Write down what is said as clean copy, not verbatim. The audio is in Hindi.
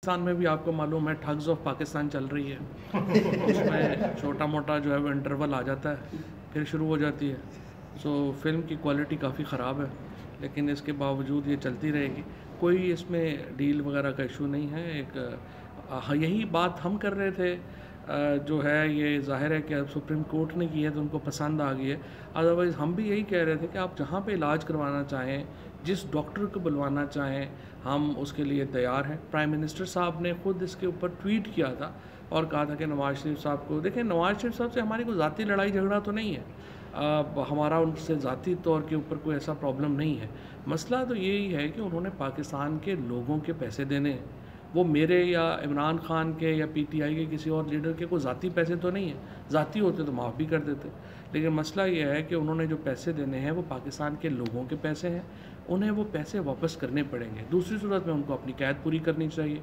पाकिस्तान में भी आपको मालूम है ठग्स ऑफ पाकिस्तान चल रही है। उसमें छोटा मोटा जो है वो इंटरवल आ जाता है, फिर शुरू हो जाती है। सो फिल्म की क्वालिटी काफ़ी ख़राब है, लेकिन इसके बावजूद ये चलती रहेगी। कोई इसमें डील वगैरह का इशू नहीं है। यही बात हम कर रहे थे। जो है ये ज़ाहिर है कि अब सुप्रीम कोर्ट ने की है तो उनको पसंद आ गई है। अदरवाइज़ हम भी यही कह रहे थे कि आप जहाँ पे इलाज करवाना चाहें, जिस डॉक्टर को बुलवाना चाहें, हम उसके लिए तैयार हैं। प्राइम मिनिस्टर साहब ने ख़ुद इसके ऊपर ट्वीट किया था और कहा था कि नवाज़ शरीफ साहब को देखें, नवाज़ शरीफ साहब से हमारी कोई ज़ाती लड़ाई झगड़ा तो नहीं है। हमारा उनसे ज़ाती तौर के ऊपर कोई ऐसा प्रॉब्लम नहीं है। मसला तो यही है कि उन्होंने पाकिस्तान के लोगों के पैसे देने हैं। वो मेरे या इमरान खान के या पीटीआई के किसी और लीडर के कोई ज़ाती पैसे तो नहीं हैं। ज़ाती होते तो माफ़ भी कर देते। लेकिन मसला ये है कि उन्होंने जो पैसे देने हैं वो पाकिस्तान के लोगों के पैसे हैं। उन्हें वो पैसे वापस करने पड़ेंगे। दूसरी सूरत में उनको अपनी कैद पूरी करनी चाहिए।